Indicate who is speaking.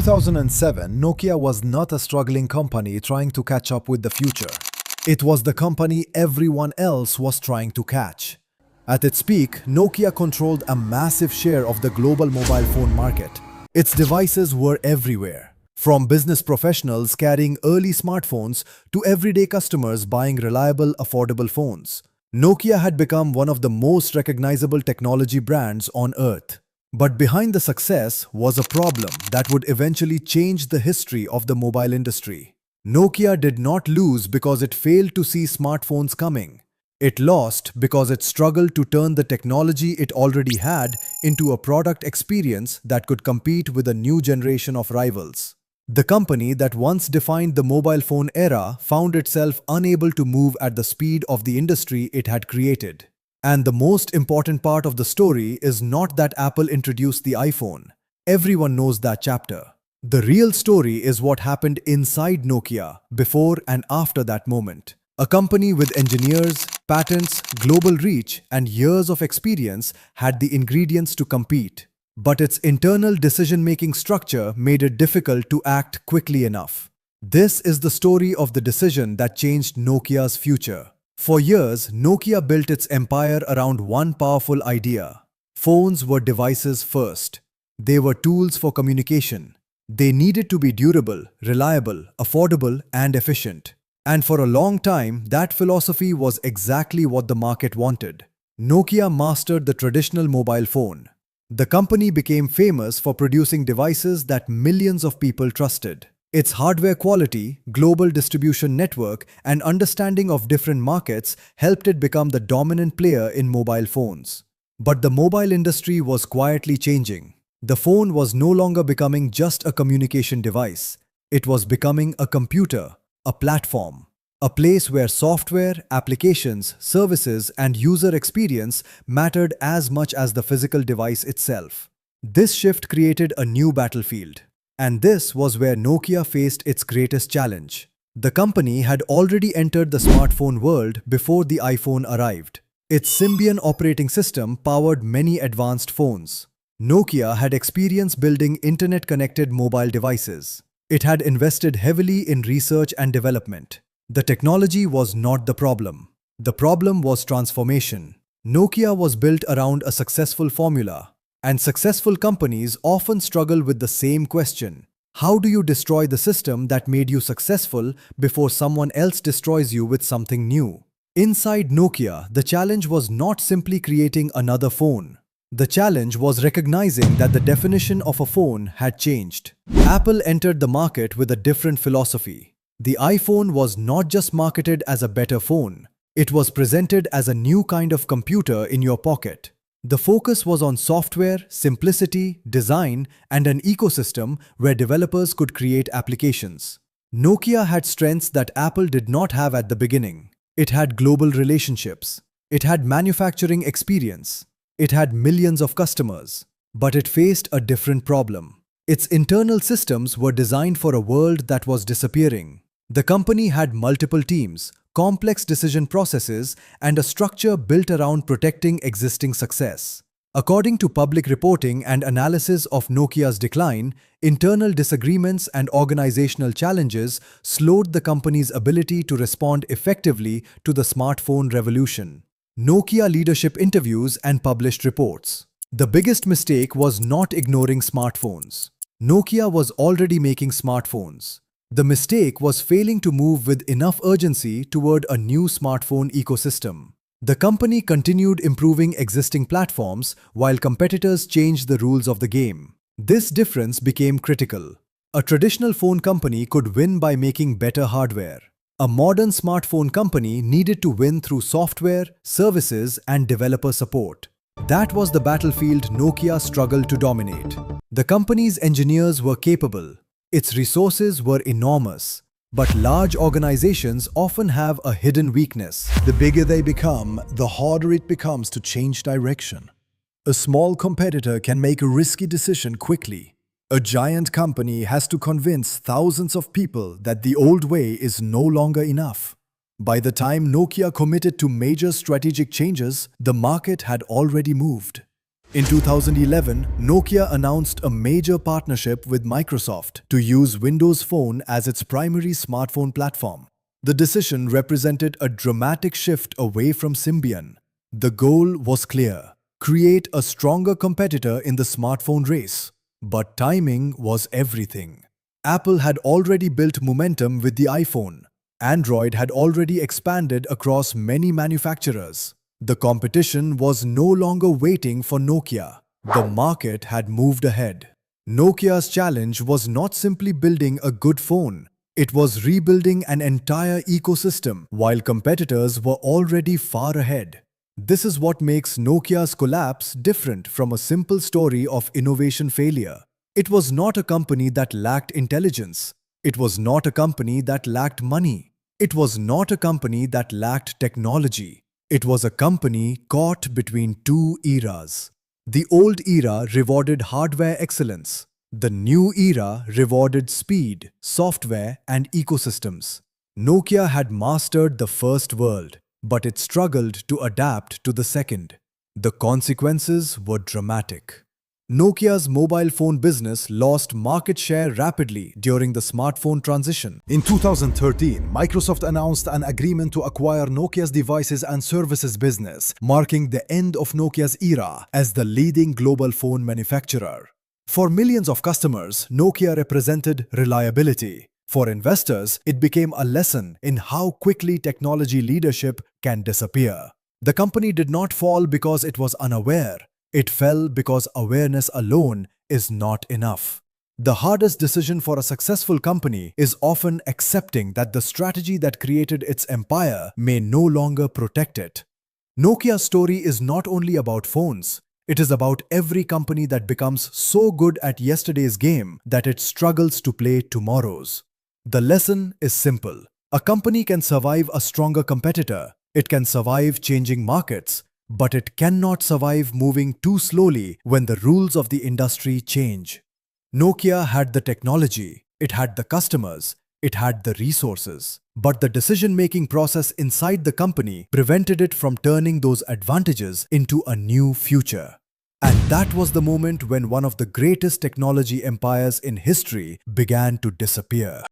Speaker 1: 2007, Nokia was not a struggling company trying to catch up with the future. It was the company everyone else was trying to catch. At its peak, Nokia controlled a massive share of the global mobile phone market. Its devices were everywhere, from business professionals carrying early smartphones to everyday customers buying reliable, affordable phones. Nokia had become one of the most recognizable technology brands on earth. But behind the success was a problem that would eventually change the history of the mobile industry. Nokia did not lose because it failed to see smartphones coming. It lost because it struggled to turn the technology it already had into a product experience that could compete with a new generation of rivals. The company that once defined the mobile phone era found itself unable to move at the speed of the industry it had created. And the most important part of the story is not that Apple introduced the iPhone. Everyone knows that chapter. The real story is what happened inside Nokia before and after that moment. A company with engineers, patents, global reach, and years of experience had the ingredients to compete. But its internal decision-making structure made it difficult to act quickly enough. This is the story of the decision that changed Nokia's future. For years, Nokia built its empire around one powerful idea. Phones were devices first. They were tools for communication. They needed to be durable, reliable, affordable, and efficient. And for a long time, that philosophy was exactly what the market wanted. Nokia mastered the traditional mobile phone. The company became famous for producing devices that millions of people trusted. Its hardware quality, global distribution network, and understanding of different markets helped it become the dominant player in mobile phones. But the mobile industry was quietly changing. The phone was no longer becoming just a communication device. It was becoming a computer, a platform, a place where software, applications, services, and user experience mattered as much as the physical device itself. This shift created a new battlefield. And this was where Nokia faced its greatest challenge. The company had already entered the smartphone world before the iPhone arrived. Its Symbian operating system powered many advanced phones. Nokia had experience building internet-connected mobile devices. It had invested heavily in research and development. The technology was not the problem. The problem was transformation. Nokia was built around a successful formula. And successful companies often struggle with the same question. How do you destroy the system that made you successful before someone else destroys you with something new? Inside Nokia, the challenge was not simply creating another phone. The challenge was recognizing that the definition of a phone had changed. Apple entered the market with a different philosophy. The iPhone was not just marketed as a better phone. It was presented as a new kind of computer in your pocket. The focus was on software, simplicity, design, and an ecosystem where developers could create applications. Nokia had strengths that Apple did not have at the beginning. It had global relationships. It had manufacturing experience. It had millions of customers. But it faced a different problem. Its internal systems were designed for a world that was disappearing. The company had multiple teams, complex decision processes, and a structure built around protecting existing success. According to public reporting and analysis of Nokia's decline, internal disagreements and organizational challenges slowed the company's ability to respond effectively to the smartphone revolution. Nokia leadership interviews and published reports. The biggest mistake was not ignoring smartphones. Nokia was already making smartphones. The mistake was failing to move with enough urgency toward a new smartphone ecosystem. The company continued improving existing platforms while competitors changed the rules of the game. This difference became critical. A traditional phone company could win by making better hardware. A modern smartphone company needed to win through software, services, and developer support. That was the battlefield Nokia struggled to dominate. The company's engineers were capable. Its resources were enormous, but large organizations often have a hidden weakness.
Speaker 2: The bigger they become, the harder it becomes to change direction. A small competitor can make a risky decision quickly. A giant company has to convince thousands of people that the old way is no longer enough. By the time Nokia committed to major strategic changes, the market had already moved. In 2011, Nokia announced a major partnership with Microsoft to use Windows Phone as its primary smartphone platform. The decision represented a dramatic shift away from Symbian. The goal was clear: create a stronger competitor in the smartphone race. But timing was everything. Apple had already built momentum with the iPhone. Android had already expanded across many manufacturers. The competition was no longer waiting for Nokia. The market had moved ahead. Nokia's challenge was not simply building a good phone. It was rebuilding an entire ecosystem while competitors were already far ahead. This is what makes Nokia's collapse different from a simple story of innovation failure. It was not a company that lacked intelligence. It was not a company that lacked money. It was not a company that lacked technology. It was a company caught between two eras. The old era rewarded hardware excellence. The new era rewarded speed, software, and ecosystems. Nokia had mastered the first world, but it struggled to adapt to the second. The consequences were dramatic. Nokia's mobile phone business lost market share rapidly during the smartphone transition.
Speaker 1: In 2013, Microsoft announced an agreement to acquire Nokia's devices and services business, marking the end of Nokia's era as the leading global phone manufacturer. For millions of customers, Nokia represented reliability. For investors, it became a lesson in how quickly technology leadership can disappear. The company did not fall because it was unaware. It fell because awareness alone is not enough. The hardest decision for a successful company is often accepting that the strategy that created its empire may no longer protect it. Nokia's story is not only about phones. It is about every company that becomes so good at yesterday's game that it struggles to play tomorrow's. The lesson is simple. A company can survive a stronger competitor. It can survive changing markets. But it cannot survive moving too slowly when the rules of the industry change. Nokia had the technology, it had the customers, it had the resources. But the decision-making process inside the company prevented it from turning those advantages into a new future. And that was the moment when one of the greatest technology empires in history began to disappear.